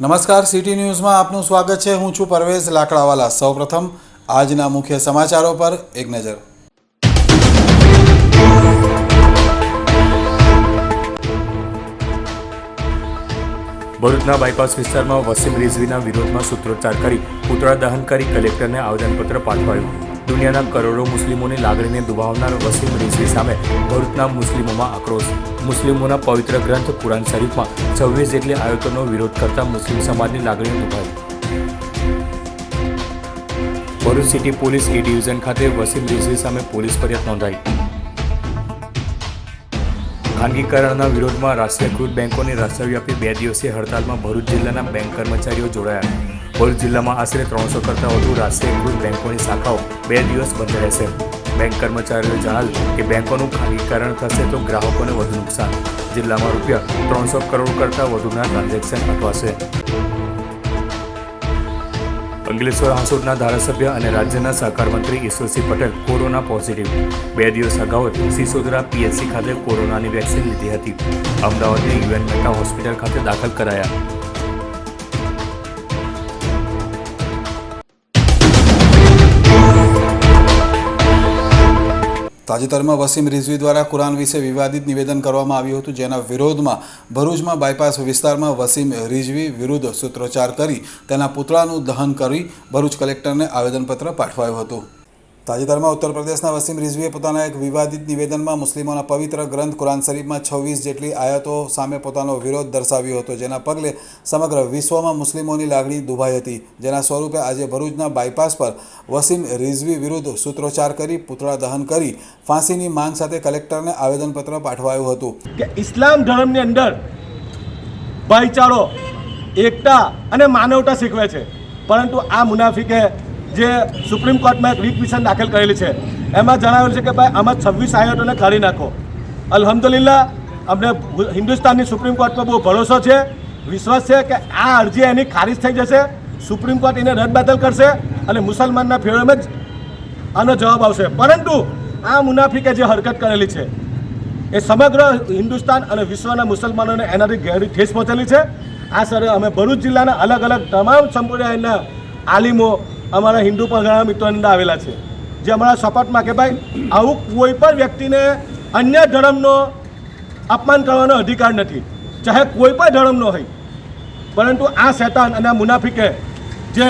નમસ્કાર, સિટી ન્યૂઝમાં આપનું સ્વાગત છે। હું છું પરવેઝ લાકડાવાલા। સૌપ્રથમ આજના મુખ્ય સમાચારો પર એક નજર। ભરૂચના બાયપાસ વિસ્તારમાં વસીમ રિઝવીના વિરોધમાં સૂત્રોચ્ચાર કરી પુતળા દહન કરી કલેક્ટરને આવેદનપત્ર પાઠવાયું। દુનિયાના કરોડો મુસ્લિમોની લાગણીને દુભાવનાર વસીમ રિઝવી સામે ભરૂચના મુસ્લિમોમાં આક્રોશ। મુસ્લિમોના પવિત્ર ગ્રંથ કુરાન શરીફમાં 26 જેટલી આયતોનો વિરોધ કરતા મુસ્લિમ સમાજની લાગણીઓ દુભાઈ। Bharuch city police A division ખાતે વસીમ રિઝવી સામે પોલીસ ફરિયાદ નોંધાઈ। ખાનગીકરણના વિરોધમાં રાષ્ટ્રીયકૃત બેંકોની રાષ્ટ્રવ્યાપી 2 દિવસીય હડતાલમાં ભરૂચ જિલ્લાના બેંક કર્મચારીઓ જોડાયા। ભરૂચ જિલ્લામાં આશરે 300 કરતાં વધુ રાષ્ટ્રીયકૃત બેંકોની શાખાઓ 2 દિવસ બંધ રહેશે। બેંક કર્મચારીઓએ જણાવ્યું કે બેંકોનું ખાનગીકરણ થશે તો ગ્રાહકોને વધુ નુકસાન। જિલ્લામાં રૂપિયા 300 કરોડ કરતાં વધુના ટ્રાન્ઝેક્શન અટવાશે। અંકલેશ્વર હાંસોટના ધારાસભ્ય અને રાજ્યના સહકાર મંત્રી ઈશ્વરસિંહ પટેલ કોરોના પોઝિટિવ। 2 દિવસ અગાઉ સિસોદરા પીએચસી ખાતે કોરોનાની વેક્સિન લીધી હતી। અમદાવાદની યુએન મહેતા હોસ્પિટલ ખાતે દાખલ કરાયા। તાજેતરમાં વસીમ રિઝવી દ્વારા કુરાન વિશે વિવાદિત નિવેદન કરવામાં આવ્યું હતું, જેના વિરોધમાં ભરૂચમાં બાયપાસ વિસ્તારમાં વસીમ રિઝવી વિરુદ્ધ સૂત્રોચ્ચાર કરી તેના પુતળાનું દહન કરી ભરૂચ કલેક્ટરને આવેદનપત્ર પાઠવાયું હતું। તાજેતરમાં ઉત્તર પ્રદેશના વસીમ રિઝવીએ પોતાના એક વિવાદિત નિવેદનમાં મુસ્લિમોના પવિત્ર ગ્રંથ કુરાન શરીફમાં 26 જેટલી આયતો સામે પોતાનો વિરોધ દર્શાવ્યો હતો, જેના પગલે સમગ્ર વિશ્વમાં મુસ્લિમોની લાગણી દુભાઈ હતી। જેના સ્વરૂપે આજે ભરૂચના બાયપાસ પર વસીમ રિઝવી વિરુદ્ધ સૂત્રોચ્ચાર કરી પુતળા દહન કરી ફાંસીની માંગ સાથે કલેક્ટરને આવેદનપત્ર પાઠવાયું હતું કે ઇસ્લામ ધર્મની અંદર ભાઈચારો, એકતા અને માનવતા શીખવે છે, પરંતુ આ મુનાફિકે જે સુપ્રીમ કોર્ટમાં એક રીટ પિટિશન દાખલ કરેલી છે એમાં જણાવેલું છે કે ભાઈ આમાં 26 આયતોને કાઢી નાખો। અલ્હમ્દુલિલ્લાહ, અમને હિન્દુસ્તાનની સુપ્રીમ કોર્ટ પર બહુ ભરોસો છે, વિશ્વાસ છે કે આ અરજી એની ખારિજ થઈ જશે। સુપ્રીમ કોર્ટ એને રદબાતલ કરશે અને મુસલમાનના ફેવરમાં જ આનો જવાબ આવશે। પરંતુ આ મુનાફિકે જે હરકત કરેલી છે એ સમગ્ર હિન્દુસ્તાન અને વિશ્વના મુસલમાનોને એનાથી ગહેરી ઠેસ પહોંચેલી છે। આ સરે અમે ભરૂચ જિલ્લાના અલગ અલગ તમામ સંપ્રદાયના આલિમો અમારા હિન્દુ પણ ઘણા મિત્રોની અંદર આવેલા છે, જે અમારા સપોર્ટમાં કે ભાઈ આવું કોઈ પણ વ્યક્તિને અન્ય ધર્મનો અપમાન કરવાનો અધિકાર નથી, ચાહે કોઈ પણ ધર્મનો હોય। પરંતુ આ શૈતાન અને આ મુનાફિકે જે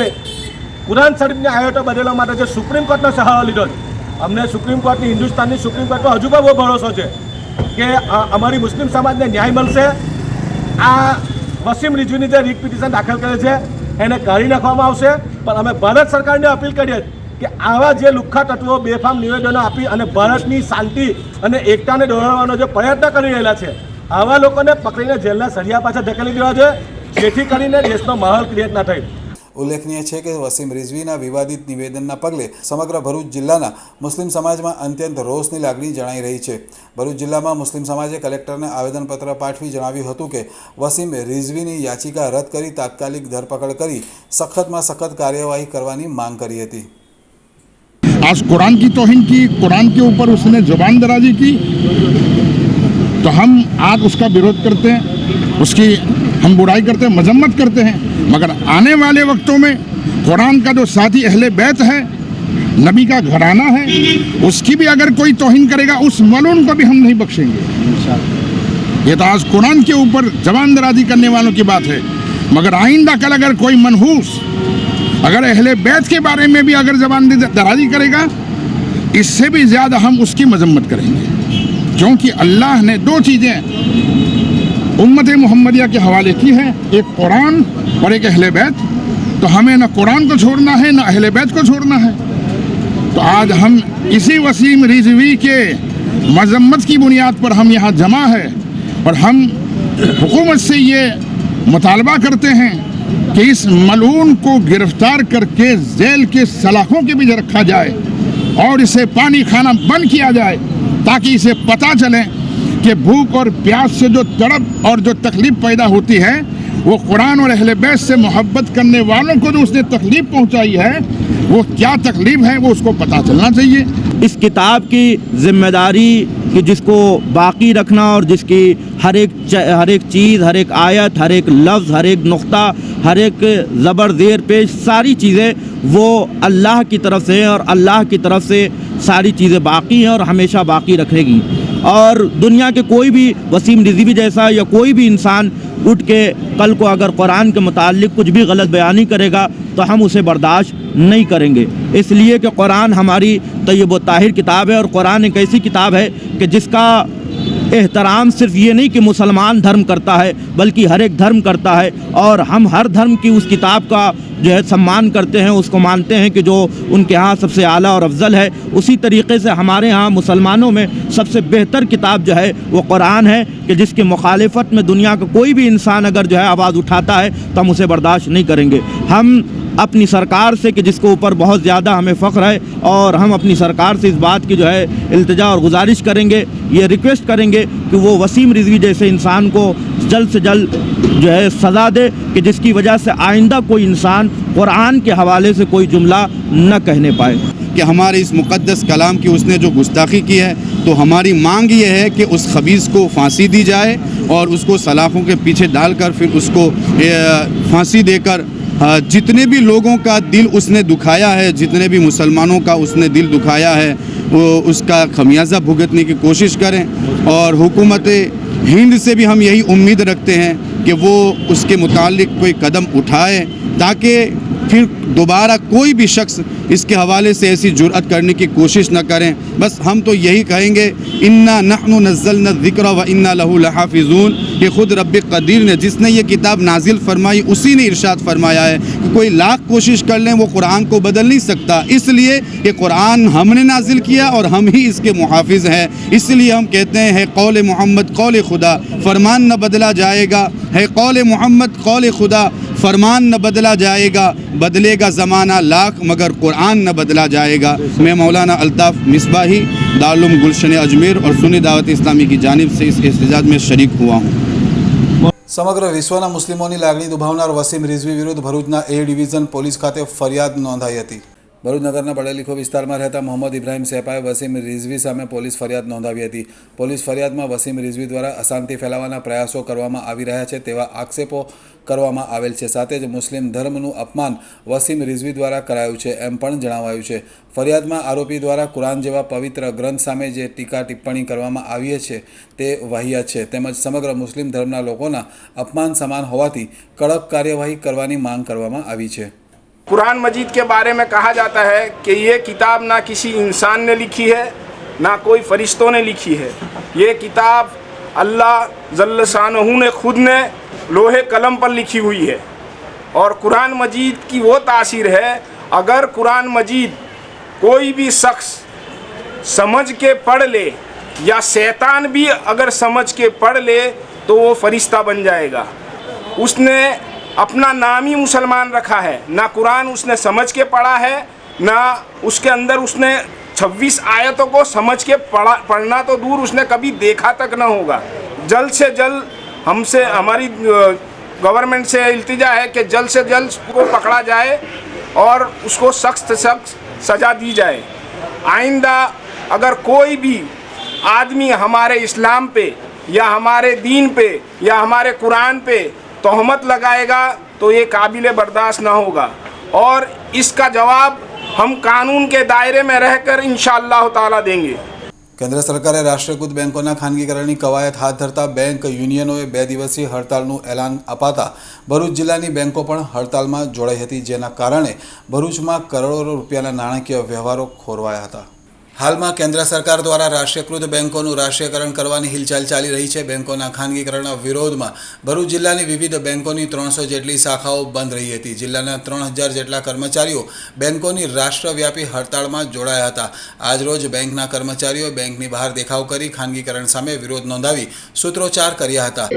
કુરાન શરીફની આયતો બદલવા માટે જે સુપ્રીમ કોર્ટનો સહારો લીધો છે, અમને સુપ્રીમ કોર્ટની હિન્દુસ્તાનની સુપ્રીમ કોર્ટમાં હજુ પણ બહુ ભરોસો છે કે અમારી મુસ્લિમ સમાજને ન્યાય મળશે। આ વસીમ રિઝવીની જે રીટ પિટિશન દાખલ કરે છે એને કાઢી નાખવામાં આવશે। પણ અમે ભારત સરકારને અપીલ કરીએ કે આવા જે લુખ્ખા તત્વો બેફામ નિવેદનો આપી અને ભારતની શાંતિ અને એકતાને દોહરાવવાનો જે પ્રયત્ન કરી રહેલા છે, આવા લોકોને પકડીને જેલના સળિયા પાછળ ધકેલી દેવા જોઈએ, જેથી કરીને દેશનો માહોલ ક્રિએટ ના થાય। ઉલ્લેખનીય છે કે વસીમ રિઝવીના વિવાદિત નિવેદનના પગલે સમગ્ર ભરૂચ જિલ્લાના મુસ્લિમ સમાજમાં અત્યંત રોષની લાગણી જણાઈ રહી છે। ભરૂચ જિલ્લામાં મુસ્લિમ સમાજે કલેક્ટરને આવેદનપત્ર પાઠવી જણાવ્યું હતું કે વસીમ રિઝવીની યાચિકા રદ કરી તાત્કાલિક ધરપકડ કરી સખતમાં સખત કાર્યવાહી કરવાની માંગ કરી હતી। आज कुरान की तौहीन की, कुरान के ऊपर उसने जुबान दराजी की, तो हम आज उसका विरोध करते हैं, उसकी हम बुराई करते हैं, मजम्मत करते हैं। मगर आने वाले वक्तों में कुरान का जो साथी अहले बैत है, नबी का घराना है, उसकी भी अगर कोई तौहीन करेगा उस मलून को भी हम नहीं बख्शेंगे। ये तो आज कुरान के ऊपर जबान दराजी करने वालों की बात है, मगर आइंदा कल अगर कोई मनहूस अगर अहले बैत के बारे में भी अगर जबान दराजी करेगा, इससे भी ज़्यादा हम उसकी मजम्मत करेंगे। क्योंकि अल्लाह ने 2 चीज़ें उम्मत मुहम्मदिया के हवाले की है, एक कुरान और एक अहले बैत। तो हमें न कुरान को छोड़ना है, न अहले बैत को छोड़ना है। तो आज हम इसी वसीम रिज़वी के मजम्मत की बुनियाद पर हम यहाँ जमा है और हम हुकूमत से ये मुतालबा करते हैं कि इस मलून को गिरफ्तार करके जेल के सलाखों के बीच रखा जाए और इसे पानी खाना बंद किया जाए, ताकि इसे पता चले कि भूख और प्यास से जो तड़प और जो तकलीफ पैदा होती है, वो कुरान और अहले बैत से मोहब्बत करने वालों को जो उसने तकलीफ पहुंचाई है, वो क्या तकलीफ है वो उसको पता चलना चाहिए। इस किताब की जिम्मेदारी कि जिसको बाकी रखना और जिसकी हर एक चीज़, हर एक आयत, हर एक लफ्ज़, हर एक नुक्ता, हर एक ज़बर ज़ेर पेश, सारी चीज़ें वो अल्लाह की तरफ से हैं और अल्लाह की तरफ से सारी चीज़ें बाकी हैं और हमेशा बाकी रखेगी। और दुनिया के कोई भी वसीम रिजवी जैसा या कोई भी इंसान उठ के कल को अगर कुरान के मुताल्लिक़ कुछ भी गलत बयानी करेगा तो हम उसे बर्दाश्त नहीं करेंगे, इसलिए कि कुरान हमारी तय्यब व ताहिर किताब है और कुरान एक ऐसी किताब है कि जिसका एहतराम सिर्फ ये नहीं कि मुसलमान धर्म करता है बल्कि हर एक धर्म करता है, और हम हर धर्म की उस किताब का जो है सम्मान करते हैं, उसको मानते हैं कि जो उनके यहाँ सबसे आला और अफजल है। उसी तरीके से हमारे यहाँ मुसलमानों में सबसे बेहतर किताब जो है वो कुरान है कि जिसकी मुखालिफत में दुनिया का कोई भी इंसान अगर जो है आवाज़ उठाता है तो हम उसे बर्दाश्त नहीं करेंगे। हम अपनी सरकार से कि जिसके ऊपर बहुत ज़्यादा हमें फ़ख्र है, और हम अपनी सरकार से इस बात की जो है इल्तिजा और गुजारिश करेंगे, ये रिक्वेस्ट करेंगे कि वो वसीम रिजवी जैसे इंसान को जल्द से जल्द जो है सज़ा दे कि जिसकी वजह से आइंदा कोई इंसान कुरान के हवाले से कोई जुमला न कहने पाए। कि हमारे इस मुक़द्दस कलाम की उसने जो गुस्ताखी की है, तो हमारी मांग ये है कि उस खबीज़ को फांसी दी जाए और उसको सलाखों के पीछे डालकर फिर उसको फांसी देकर जितने भी लोगों का दिल उसने दुखाया है, जितने भी मुसलमानों का उसने दिल दुखाया है, वो उसका खमियाजा भुगतने की कोशिश करें। और हुकूमत हिंद से भी हम यही उम्मीद रखते हैं कि वो उसके मुतालिक कोई कदम उठाए ताकि फिर दोबारा कोई भी शख्स इसके हवाले से ऐसी जुर्अत करने की कोशिश न करें। बस हम तो यही कहेंगे, इन्ना नहनु नज़्ज़लना ज़िक्र व इन्ना लहू लहाफ़िज़ून, कि खुद रब्ब क़दीर ने जिसने ये किताब नाजिल फरमाई उसी ने इरशाद फरमाया है कि कोई लाख कोशिश कर लें वो कुरान को बदल नहीं सकता। इसलिए ये कुरान हमने नाजिल किया और हम ही इसके मुहाफ़िज़ हैं। इसलिए हम कहते हैं, है कौल मोहम्मद कौल खुदा, फरमान न बदला जाएगा। है कौल मोहम्मद कौल खुदा, फरमान न बदला जाएगा। बदलेगा ज़माना लाख मगर कुरान न बदला जाएगा। मैं मौलाना अल्ताफ़ मिसबाही दारुल गुलशन अजमेर और सुन्नी दावत इस्लामी की जानिब से इस एहतजाज में शरीक हुआ हूँ। સમગ્ર વિશ્વના મુસ્લિમોની લાગણી દુભાવનાર વસીમ રિઝવી વિરુદ્ધ ભરૂચના એ ડિવિઝન પોલીસ ખાતે ફરિયાદ નોંધાઈ હતી। ભરૂચ નગરના પઢેલીખો વિસ્તારમાં રહેતા મોહમ્મદ ઇબ્રાહીમ સેપાએ વસીમ રિઝવી સામે પોલીસ ફરિયાદ નોંધાવી હતી। પોલીસ ફરિયાદમાં વસીમ રિઝવી દ્વારા અશાંતિ ફેલાવવાના પ્રયાસો કરવામાં આવી રહ્યા છે તેવા આક્ષેપો કરવામાં આવેલ છે। સાથે જ મુસ્લિમ ધર્મનું અપમાન વસીમ રિઝવી દ્વારા કરાયું છે એમ પણ જણાવાયું છે। ફરિયાદમાં આરોપી દ્વારા કુરાન જેવા પવિત્ર ગ્રંથ સામે જે ટીકા ટિપ્પણી કરવામાં આવી છે તે વાહિયાત છે, તેમજ સમગ્ર મુસ્લિમ ધર્મના લોકોના અપમાન સમાન હોવાથી કડક કાર્યવાહી કરવાની માંગ કરવામાં આવી છે। कुरान मजीद के बारे में कहा जाता है कि ये किताब ना किसी इंसान ने लिखी है ना कोई फरिश्तों ने लिखी है। ये किताब अल्लाह जल्ल शानहू ने खुद ने लोहे कलम पर लिखी हुई है। और कुरान मजीद की वो तासीर है, अगर कुरान मजीद कोई भी शख्स समझ के पढ़ ले या शैतान भी अगर समझ के पढ़ ले तो वो फरिश्ता बन जाएगा। उसने अपना नाम ही मुसलमान रखा है, ना कुरान उसने समझ के पढ़ा है, ना उसके अंदर उसने 26 आयतों को समझ के पढ़ना तो दूर उसने कभी देखा तक ना होगा। जल्द से जल्द हमसे हमारी गवर्नमेंट से इल्तिजा है कि जल्द से जल्द उसको पकड़ा जाए और उसको सख्त सख्त सज़ा दी जाए। आइंदा अगर कोई भी आदमी हमारे इस्लाम पे या हमारे दीन पे या हमारे कुरान पे तोहमत लगाएगा तो ये काबिल बर्दाश्त ना होगा, और इसका जवाब हम कानून के दायरे में रहकर इंशाअल्लाह ताला देंगे। કેન્દ્ર સરકારે રાષ્ટ્રીયકૃત બેંકોના ખાનગીકરણની કવાયત હાથ ધરતા બેંક યુનિયનોએ 2 દિવસીય હડતાલનું એલાન અપાતા ભરૂચ જિલ્લાની બેંકો પણ હડતાલમાં જોડાઈ હતી, જેના કારણે ભરૂચમાં કરોડો રૂપિયાના નાણાકીય વ્યવહારો ખોરવાયા હતા। હાલમાં કેન્દ્ર સરકાર દ્વારા રાષ્ટ્રીયકૃત બેંકોનું રાષ્ટ્રીયકરણ કરવાની હિલચાલ ચાલી રહી છે। બેંકોના ખાનગીકરણના વિરોધમાં ભરૂચ જિલ્લાની વિવિધ બેંકોની 300 જેટલી શાખાઓ બંધ રહી હતી। જિલ્લાના 3000 જેટલા કર્મચારીઓ બેંકોની રાષ્ટ્રવ્યાપી હડતાળમાં જોડાયા હતા। આજરોજ બેંકના કર્મચારીઓ બેંકની બહાર દેખાવ કરી ખાનગીકરણ સામે વિરોધ નોંધાવી સૂત્રોચ્ચાર કર્યા હતા।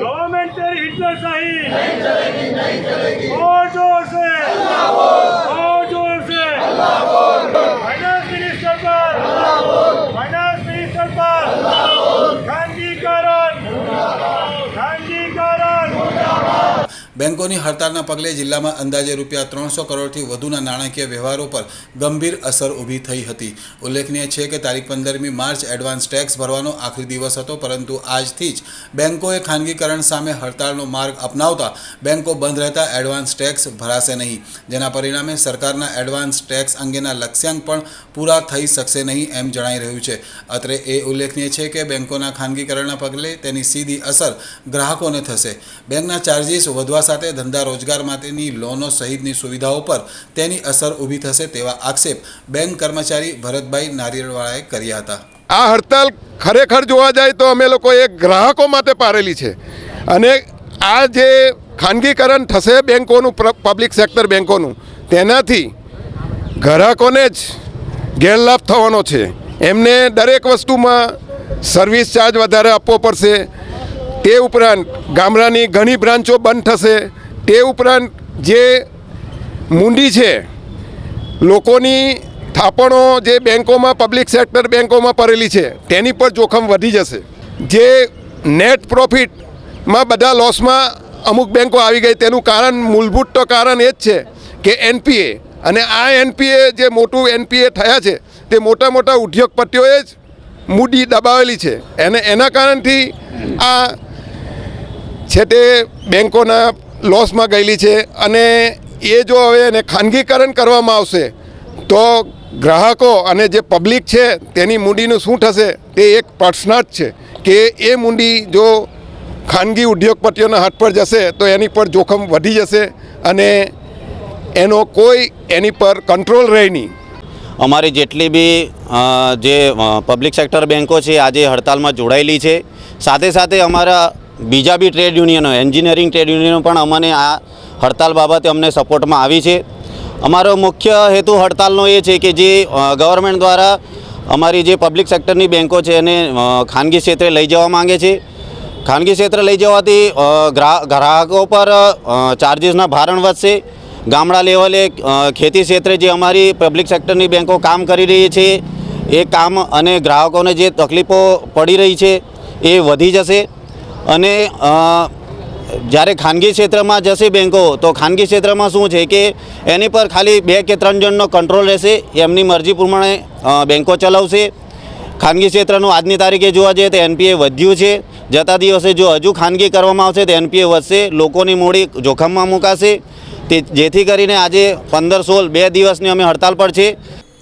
બેંકોની હડતાળના પગલે જિલ્લામાં અંદાજે રૂપિયા 300 કરોડથી વધુના નાણાકીય વ્યવહારો પર ગંભીર અસર ઊભી થઈ હતી. ઉલ્લેખનીય છે કે તારીખ 15મી માર્ચ એડવાન્સ ટેક્સ ભરવાનો આખરી દિવસ હતો, પરંતુ આજથી જ બેંકોએ ખાનગીકરણ સામે હડતાળનો માર્ગ અપનાવતા બેંકો બંધ રહેતા એડવાન્સ ટેક્સ ભરાશે નહીં, જેના પરિણામે સરકારના એડવાન્સ ટેક્સ અંગેના લક્ષ્યાંક પણ પૂરા થઈ શકશે નહીં એમ જણાઈ રહ્યું છે. અત્રે એ ઉલ્લેખનીય છે કે બેંકોના ખાનગીકરણના પગલે તેની સીધી અસર ગ્રાહકોને થશે. બેંકના ચાર્જિસ વધવા સાથે ધંધા રોજગાર માટેની લોનો સહિતની સુવિધાઓ પર તેની અસર ઊભી થશે તેવા આક્ષેપ બેંક કર્મચારી ભરતભાઈ નારિયેળવાળાએ કર્યા હતા. આ હડતાલ ખરેખર જોવા જાય તો અમે લોકો એ ગ્રાહકો માટે પારેલી છે, અને આ જે ખાનગીકરણ થશે બેંકોનું, પબ્લિક સેક્ટર બેંકોનું, તેનાથી ગ્રાહકોને જ ગેરલાભ થવાનો છે. એમને દરેક વસ્તુમાં સર્વિસ ચાર્જ વધારે આપવો પડશે. તે ઉપરાંત ગામડાની ઘણી બ્રાન્ચો બંધ થશે. તે ઉપરાંત જે મૂડી છે, લોકોની થાપણો જે બેંકોમાં, પબ્લિક સેક્ટર બેંકોમાં પડેલી છે, તેની પર જોખમ વધી જશે. જે નેટ પ્રોફિટમાં બધા લોસમાં અમુક બેંકો આવી ગઈ, તેનું કારણ, મૂળભૂત તો કારણ એ જ છે કે એનપીએ, અને આ એનપીએ જે મોટું એનપીએ થયા છે તે મોટા મોટા ઉદ્યોગપતિઓએ જ મૂડી દબાવેલી છે, અને એના કારણથી આ છે તે બેંકોના લોસમાં ગયેલી છે. અને એ જો હવે એને ખાનગીકરણ કરવામાં આવશે તો ગ્રાહકો અને જે પબ્લિક છે તેની મૂડીનું શું થશે તે એક પ્રશ્નાર્થ છે કે એ મૂડી જો ખાનગી ઉદ્યોગપતિઓના હાથ પર જશે તો એની પર જોખમ વધી જશે અને એનો કોઈ એની પર કંટ્રોલ રહે નહીં. અમારી જેટલી બી જે પબ્લિક સેક્ટર બેંકો છે આજે હડતાલમાં જોડાયેલી છે. સાથે સાથે અમારા બીજા બી ટ્રેડ યુનિયનો, એન્જિનિયરિંગ ટ્રેડ યુનિયનો પણ અમને આ હડતાલ બાબતે અમને સપોર્ટમાં આવી છે. અમારો મુખ્ય હેતુ હડતાલનો એ છે કે જે ગવર્મેન્ટ દ્વારા અમારી જે પબ્લિક સેક્ટરની બેંકો છે એને ખાનગી ક્ષેત્રે લઈ જવા માંગે છે. ખાનગી ક્ષેત્રે લઈ જવાથી ગ્રાહકો પર ચાર્જીસના ભારણ વધશે. ગામડા લેવલે ખેતી ક્ષેત્રે જે અમારી પબ્લિક સેક્ટરની બેંકો કામ કરી રહી છે એ કામ અને ગ્રાહકોને જે તકલીફો પડી રહી છે એ વધી જશે. અને જ્યારે ખાનગી ક્ષેત્રમાં જશે બેંકો તો ખાનગી ક્ષેત્રમાં શું છે કે એની પર ખાલી 2 કે 3 જણનો કંટ્રોલ રહેશે. એમની મરજી પ્રમાણે બેંકો ચલાવશે. ખાનગી ક્ષેત્રનું આજની તારીખે જોવા જઈએ તો એનપીએ વધ્યું છે. જતા દિવસે જો હજુ ખાનગી કરવામાં આવશે તો એનપીએ વધશે, લોકોની મૂડી જોખમમાં મુકાશે. જેથી કરીને આજે 15-16 2 દિવસની અમે હડતાલ પર છે.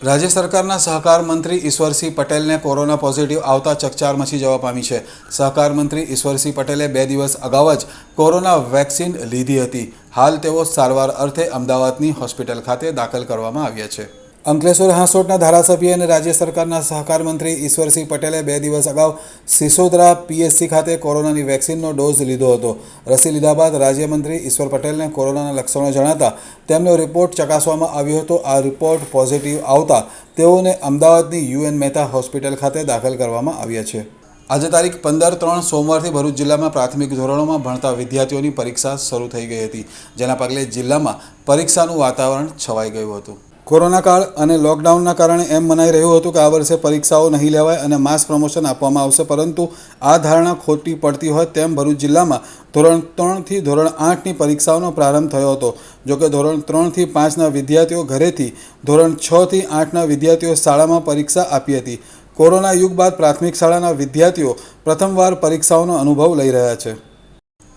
રાજ્ય સરકારના સહકાર મંત્રી ઈશ્વરસિંહ પટેલને કોરોના પોઝિટિવ આવતા ચકચાર મચી જવા પામી છે. સહકાર મંત્રી ઈશ્વરસિંહ પટેલે 2 દિવસ અગાઉ જ કોરોના વેક્સિન લીધી હતી. હાલ તેઓ સારવાર અર્થે અમદાવાદની હોસ્પિટલ ખાતે દાખલ કરવામાં આવ્યા છે. અંકલેશ્વર હાંસોટના ધારાસભ્ય અને રાજ્ય સરકારના સહકાર મંત્રી ઈશ્વરસિંહ પટેલે 2 દિવસ અગાઉ સિસોદરા પીએચસી ખાતે કોરોનાની વેક્સિનનો ડોઝ લીધો હતો. રસી લીધા બાદ રાજ્યમંત્રી ઈશ્વર પટેલને કોરોનાના લક્ષણો જણાતા તેમનો રિપોર્ટ ચકાસવામાં આવ્યો હતો. આ રિપોર્ટ પોઝિટિવ આવતા તેઓને અમદાવાદની યુએન મહેતા હોસ્પિટલ ખાતે દાખલ કરવામાં આવ્યા છે. આજે તારીખ 15/3 સોમવારથી ભરૂચ જિલ્લામાં પ્રાથમિક ધોરણોમાં ભણતા વિદ્યાર્થીઓની પરીક્ષા શરૂ થઈ ગઈ હતી, જેના પગલે જિલ્લામાં પરીક્ષાનું વાતાવરણ છવાઈ ગયું હતું. કોરોના કાળ અને લોકડાઉનના કારણે એમ મનાઈ રહ્યું હતું કે આ વર્ષે પરીક્ષાઓ નહીં લેવાય અને માસ પ્રમોશન આપવામાં આવશે, પરંતુ આ ધારણા ખોટી પડતી હોય તેમ ભરૂચ જિલ્લામાં ધોરણ 3 થી ધોરણ 8ની પરીક્ષાઓનો પ્રારંભ થયો હતો. જોકે ધોરણ 3 થી 5ના વિદ્યાર્થીઓ ઘરેથી, ધોરણ 6 થી 8ના વિદ્યાર્થીઓ શાળામાં પરીક્ષા આપી હતી. કોરોના યુગ બાદ પ્રાથમિક શાળાના વિદ્યાર્થીઓ પ્રથમવાર પરીક્ષાઓનો અનુભવ લઈ રહ્યા છે.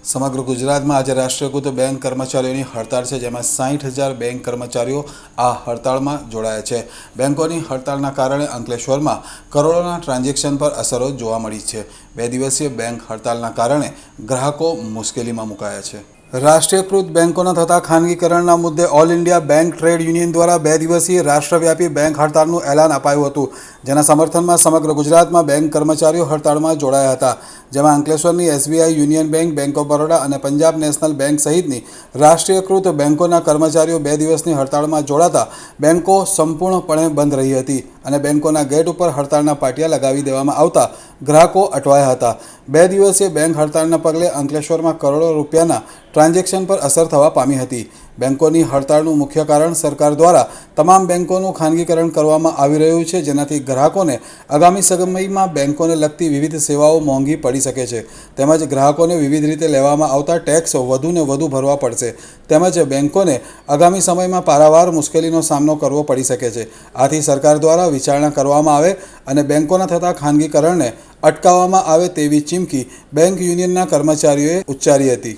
સમગ્ર ગુજરાતમાં આજે રાષ્ટ્રીયકૃત બેંક કર્મચારીઓની હડતાળ છે, જેમાં 60,000 બેંક કર્મચારીઓ આ હડતાળમાં જોડાયા છે. બેંકોની હડતાળના કારણે અંકલેશ્વરમાં કરોડોના ટ્રાન્ઝેક્શન પર અસરો જોવા મળી છે. 2 દિવસીય બેંક હડતાળના કારણે ગ્રાહકો મુશ્કેલીમાં મુકાયા છે. રાષ્ટ્રીયકૃત બેંકોના થતા ખાનગીકરણના મુદ્દે all India bank trade union દ્વારા 2 દિવસીય રાષ્ટ્રવ્યાપી બેંક હડતાળનું એલાન અપાયું હતું, જેના સમર્થનમાં સમગ્ર ગુજરાતમાં બેંક કર્મચારીઓ હડતાળમાં જોડાયા હતા. જેમાં અંકલેશ્વરની SBI, union bank, bank of Baroda અને પંજાબ નેશનલ બેંક સહિતની રાષ્ટ્રીયકૃત બેંકોના કર્મચારીઓ 2 દિવસની હડતાળમાં જોડાતા બેંકો સંપૂર્ણપણે બંધ રહી હતી અને બેંકોના ગેટ ઉપર હડતાળના પાટિયા લગાવી દેવામાં આવતા ગ્રાહકો અટવાયા હતા. 2 દિવસીય બેંક હડતાળના પગલે અંકલેશ્વરમાં કરોડો રૂપિયાના ટ્રાન્ઝેક્શન પર અસર થવા પામી હતી. બેંકોની હડતાળનું મુખ્ય કારણ સરકાર દ્વારા તમામ બેંકોનું ખાનગીકરણ કરવામાં આવી રહ્યું છે, જેનાથી ગ્રાહકોને આગામી સમયમાં બેંકોને લગતી વિવિધ સેવાઓ મોંઘી પડી શકે છે. તેમજ ગ્રાહકોને વિવિધ રીતે લેવામાં આવતા ટેક્સ વધુને વધુ ભરવા પડશે. તેમજ બેંકોને આગામી સમયમાં પારાવાર મુશ્કેલીનો સામનો કરવો પડી શકે છે. આથી સરકાર દ્વારા વિચારણા કરવામાં આવે અને બેંકોના થતા ખાનગીકરણને અટકાવવામાં આવે તેવી ચીમકી બેંક યુનિયનના કર્મચારીઓએ ઉચ્ચારી હતી.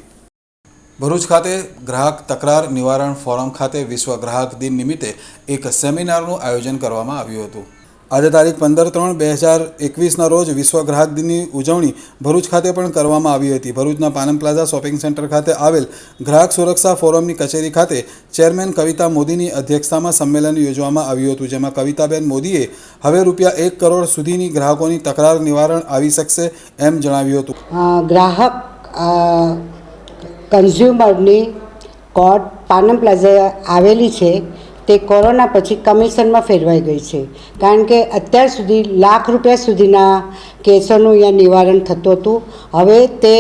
ભરૂચ ખાતે ગ્રાહક તકરાર નિવારણ ફોરમ ખાતે વિશ્વ ગ્રાહક દિન નિમિત્તે એક સેમિનારનું આયોજન કરવામાં આવ્યું હતું. આજે તારીખ 15/3/2021ના રોજ વિશ્વ ગ્રાહક દિનની ઉજવણી ભરૂચ ખાતે પણ કરવામાં આવી હતી. ભરૂચના પાનમ પ્લાઝા શોપિંગ સેન્ટર ખાતે આવેલ ગ્રાહક સુરક્ષા ફોરમની કચેરી ખાતે ચેરમેન કવિતા મોદીની અધ્યક્ષતામાં સંમેલન યોજવામાં આવ્યું હતું, જેમાં કવિતાબેન મોદીએ હવે ₹1 કરોડ સુધીની ગ્રાહકોની તકરાર નિવારણ આવી શકશે એમ જણાવ્યું હતું. ગ્રાહક કન્ઝ્યુમરની કોર્ટ પાનમ પ્લાઝા આવેલી છે તે કોરોના પછી કમિશનમાં ફેરવાઈ ગઈ છે, કારણ કે અત્યાર સુધી ₹1,00,000 સુધીના કેસોનું અહીંયા નિવારણ થતું હતું. હવે તે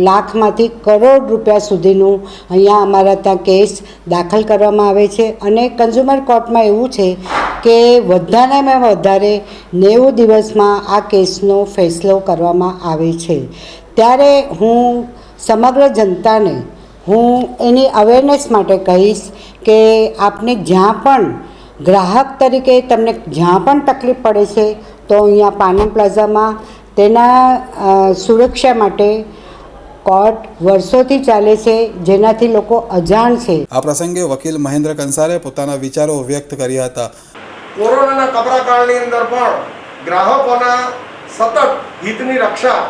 લાખમાંથી કરોડ રૂપિયા સુધીનું અહીંયા અમારા ત્યાં કેસ દાખલ કરવામાં આવે છે. અને કન્ઝ્યુમર કોર્ટમાં એવું છે કે વધારેમાં વધારે 90 દિવસમાં આ કેસનો ફેસલો કરવામાં આવે છે. ત્યારે હું સમગ્ર જનતાને એની અવેરનેસ માટે કહીશ કે આપને જ્યાં પણ ગ્રાહક તરીકે તમને જ્યાં પણ તકલીફ પડે છે તો અહીંયા પાનમ પ્લાઝામાં તેના સુરક્ષા માટે કોર્ટ વર્ષોથી ચાલે છે, જેનાથી લોકો અજાણ છે. આ પ્રસંગે વકીલ મહેન્દ્ર કંસારે પોતાના વિચારો વ્યક્ત કર્યા હતા. કોરોનાના કપરા કાળની અંદર પણ ગ્રાહકોના સતત હિતની રક્ષા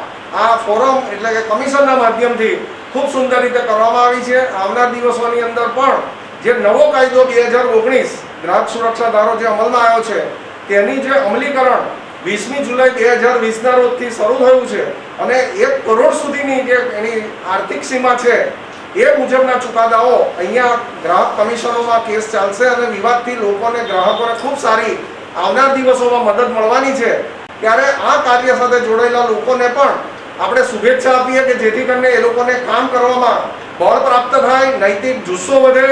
આ ફોરમ એટલે કે કમિશનના માધ્યમથી ખૂબ સુંદર રીતે કરવામાં આવી છે. આવનાર દિવસોની અંદર પણ જે નવો કાયદો 2019 ગ્રાહક સુરક્ષા ધારો જે અમલમાં આવ્યો છે તેની જે અમલીકરણ 20મી જુલાઈ 2020ના રોજથી શરૂ થયું છે અને 1 કરોડ સુધીની જે એની આર્થિક સીમા છે એ મુજબના ચુકાદાઓ અહીંયા ગ્રાહક કમિશનોમાં કેસ ચાલશે અને વિવાદથી લોકોને ગ્રાહકોને ખૂબ સારી આવનાર દિવસોમાં મદદ મળવાની છે. ત્યારે આ કાર્ય સાથે જોડાયેલા લોકોને પણ આપણે શુભેચ્છા આપીએ કે જેથી કરીને એ લોકોને કામ કરવામાં બળ પ્રાપ્ત થાય, નૈતિક જુસ્સો વધે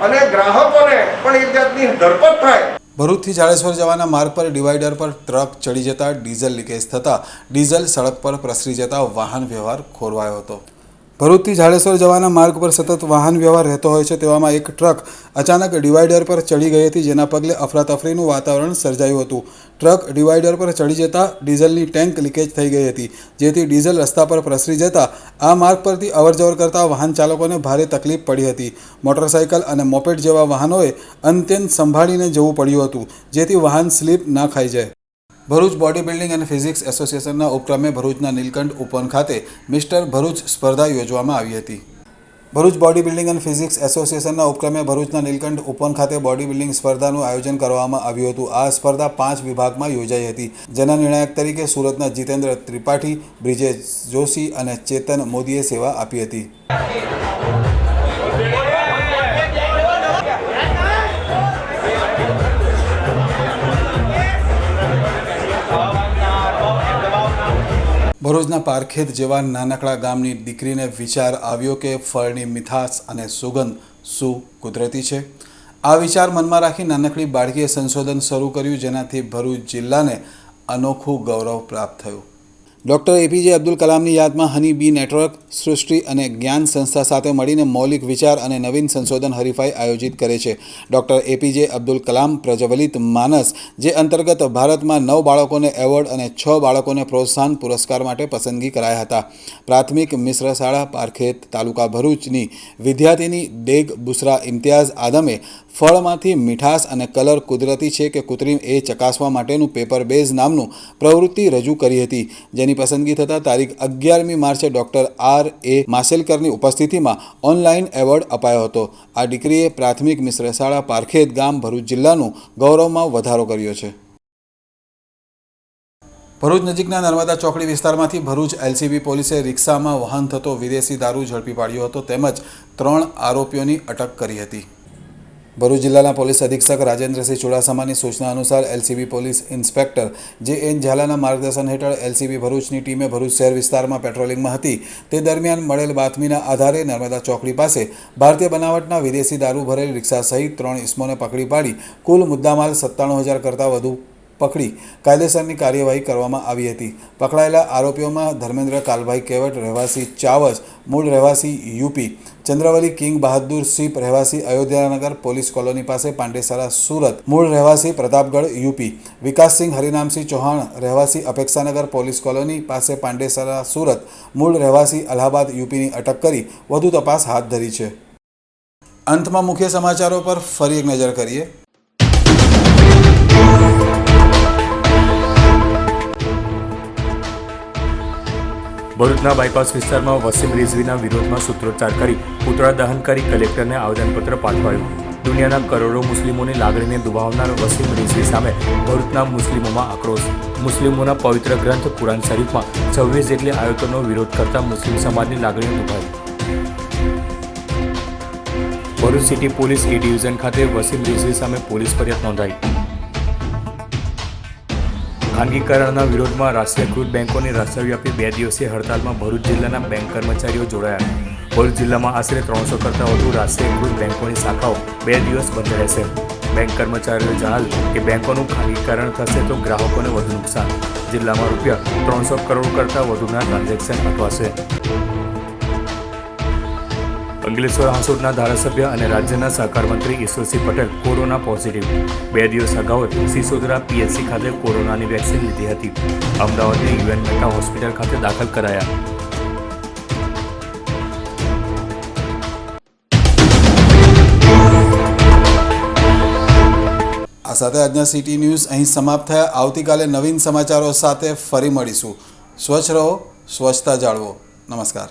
અને ગ્રાહકોને પણ એક જાતની ધરપત થાય. ભરૂચથી જાડેશ્વર જવાના માર્ગ પર ડિવાઈડર પર ટ્રક ચડી જતા ડીઝલ લીકેજ થતાં ડીઝલ સડક પર પ્રસરી જતા વાહન વ્યવહાર ખોરવાયો હતો. ભરૂચથી જાડેશ્વર જવાના માર્ગ પર સતત વાહન વ્યવહાર રહેતો હોય છે, તેવામાં એક ટ્રક અચાનક ડિવાઈડર પર ચડી ગઈ હતી, જેના પગલે અફરાતફરીનું વાતાવરણ સર્જાયું હતું. ટ્રક ડિવાઈડર પર ચડી જતા ડીઝલની ટેન્ક લીકેજ થઈ ગઈ હતી, જેથી ડીઝલ રસ્તા પર પ્રસરી જતા આ માર્ગ પરથી અવરજવર કરતા વાહન ચાલકોને ભારે તકલીફ પડી હતી. મોટરસાઇકલ અને મોપેડ જેવા વાહનોએ અત્યંત સંભાળીને જવું પડ્યું હતું, જેથી વાહન સ્લીપ ના ખાઈ જાય. Bharuch body building and physics એસોસિએશનના ઉપક્રમે ભરૂચના નીલકંઠ ઉપવન ખાતે મિસ્ટર ભરૂચ સ્પર્ધા યોજવામાં આવી હતી. Bharuch body building and physics એસોસિએશનના ઉપક્રમે ભરૂચના નીલકંઠ ઉપવન ખાતે બોડી બિલ્ડિંગ સ્પર્ધાનું આયોજન કરવામાં આવ્યું હતું. આ સ્પર્ધા 5 વિભાગમાં યોજાઈ હતી, જેના નિર્ણાયક તરીકે સુરતના જીતેન્દ્ર ત્રિપાઠી, બ્રિજેશ જોશી અને ચેતન મોદીએ સેવા આપી હતી. ભરૂચના પારખેત જેવા નાનકડા ગામની દીકરીને વિચાર આવ્યો કે ફળની મીઠાશ અને સુગંધ શું કુદરતી છે. આ વિચાર મનમાં રાખી નાનકડી બાળકીએ સંશોધન શરૂ કર્યું, જેનાથી ભરૂચ જિલ્લાને અનોખું ગૌરવ પ્રાપ્ત થયું. ડૉક્ટર એપીજે અબ્દુલ કલામની યાદમાં હની બી નેટવર્ક, સૃષ્ટિ અને જ્ઞાન સંસ્થા સાથે મળીને મૌલિક વિચાર અને નવીન સંશોધન હરીફાઈ આયોજિત કરે છે. ડૉક્ટર એપીજે અબ્દુલ કલામ પ્રજ્વલિત માનસ, જે અંતર્ગત ભારતમાં 9 બાળકોને એવોર્ડ અને 6 બાળકોને પ્રોત્સાહન પુરસ્કાર માટે પસંદગી કરાયા હતા. પ્રાથમિક મિશ્ર શાળા પારખેત તાલુકા ભરૂચની વિદ્યાર્થીની ડેગ બુસરા ઇમ્તિયાઝ આદમે ફળમાંથી મીઠાશ અને કલર કુદરતી છે કે કૃત્રિમ એ ચકાસવા માટેનું પેપર બેઝ નામનું પ્રવૃત્તિ રજૂ કરી હતી, જેની પસંદગી થતાં તારીખ 11મી માર્ચે ડૉક્ટર R.A. માસેલકરની ઉપસ્થિતિમાં ઓનલાઈન એવોર્ડ અપાયો હતો. આ દીકરીએ પ્રાથમિક મિશ્ર શાળા પારખેત ગામ ભરૂચ જિલ્લાનું ગૌરવમાં વધારો કર્યો છે. ભરૂચ નજીકના નર્મદા ચોકડી વિસ્તારમાંથી ભરૂચ LCB પોલીસે રિક્ષામાં વહન થતો વિદેશી દારૂ ઝડપી પાડ્યો હતો, તેમજ 3 આરોપીઓની અટક કરી હતી. ભરૂચ જિલ્લાના પોલીસ અધિક્ષક રાજેન્દ્રસિંહ ચુડાસમાની સૂચના અનુસાર એલસીબી પોલીસ ઇન્સ્પેક્ટર જે.એન ઝાલાના માર્ગદર્શન હેઠળ એલસીબી ભરૂચની ટીમે ભરૂચ શહેર વિસ્તારમાં પેટ્રોલિંગમાં હતી તે દરમિયાન મળેલ બાતમીના આધારે નર્મદા ચોકડી પાસે ભારતીય બનાવટના વિદેશી દારૂ ભરેલ રિક્ષા સહિત 3 ઇસમોને પકડી પાડી કુલ મુદ્દામાલ 97,000 કરતાં વધુ પકડી કાયદેસરની કાર્યવાહી કરવામાં આવી હતી। પકડાયેલા આરોપીઓમાં ધર્મેન્દ્ર કાલભાઈ કેવટ રહેવાસી ચાવજ મૂળ રહેવાસી યુપી, ચંદ્રવલી કિંગ બહાદુર સીપ રહેવાસી અયોધ્યાનગર પોલીસ કોલોની પાસે પાંડેસરા સુરત મૂળ રહેવાસી પ્રતાપગઢ યુપી, વિકાસસિંહ હરિનામસિંહ ચૌહાણ રહેવાસી અપેક્ષાનગર પોલીસ કોલોની પાસે પાંડેસરા સુરત મૂળ રહેવાસી અલ્હાબાદ યુપીની અટક કરી વધુ તપાસ હાથ ધરી છે। અંતમાં મુખ્ય સમાચારો પર ફરી એક નજર કરીએ। ભરૂચના બાયપાસ વિસ્તારમાં વસીમ રિઝવીના વિરોધમાં સૂત્રોચ્ચાર કરી પુતળા દહન કરી કલેક્ટરને આવેદનપત્ર પાઠવાયું। દુનિયાના કરોડો મુસ્લિમોની લાગણીને દુભાવનાર વસીમ રિઝવી સામે ભરૂચના મુસ્લિમોમાં આક્રોશ। મુસ્લિમોના પવિત્ર ગ્રંથ કુરાન શરીફમાં 26 જેટલી આયતોનો વિરોધ કરતા મુસ્લિમ સમાજની લાગણીઓ દુભાઈ। Bharuch city police A division ખાતે વસીમ રિઝવી સામે પોલીસ ફરિયાદ નોંધાઈ। ખાનગીકરણના વિરોધમાં રાષ્ટ્રીયકૃત બેંકોની રાષ્ટ્રવ્યાપી 2 દિવસીય હડતાલમાં ભરૂચ જિલ્લાના બેંક કર્મચારીઓ જોડાયા। ભરૂચ જિલ્લામાં આશરે 300 કરતાં વધુ રાષ્ટ્રીયકૃત બેંકોની શાખાઓ 2 દિવસ બંધ રહેશે। બેંક કર્મચારીઓએ જણાવ્યું કે બેંકોનું ખાનગીકરણ થશે તો ગ્રાહકોને વધુ નુકસાન। જિલ્લામાં ₹300 કરોડ કરતાં વધુના ટ્રાન્ઝેક્શન અટવાશે। અંકલેશ્વર હાંસોદના ધારાસભ્ય અને રાજ્યના સહકાર મંત્રી ઈશ્વરસિંહ પટેલ કોરોના પોઝિટિવ। 2 દિવસ અગાઉ સિસોદરા પીએચસી ખાતે કોરોનાની વેક્સિન લીધી હતી। અમદાવાદની યુએન મેટા હોસ્પિટલ ખાતે દાખલ કરાયા। આ સાથે આજના સિટી ન્યૂઝ અહીં સમાપ્ત થયા। આવતીકાલે નવીન સમાચારો સાથે ફરી મળીશું। સ્વચ્છ રહો, સ્વચ્છતા જાળવો। નમસ્કાર।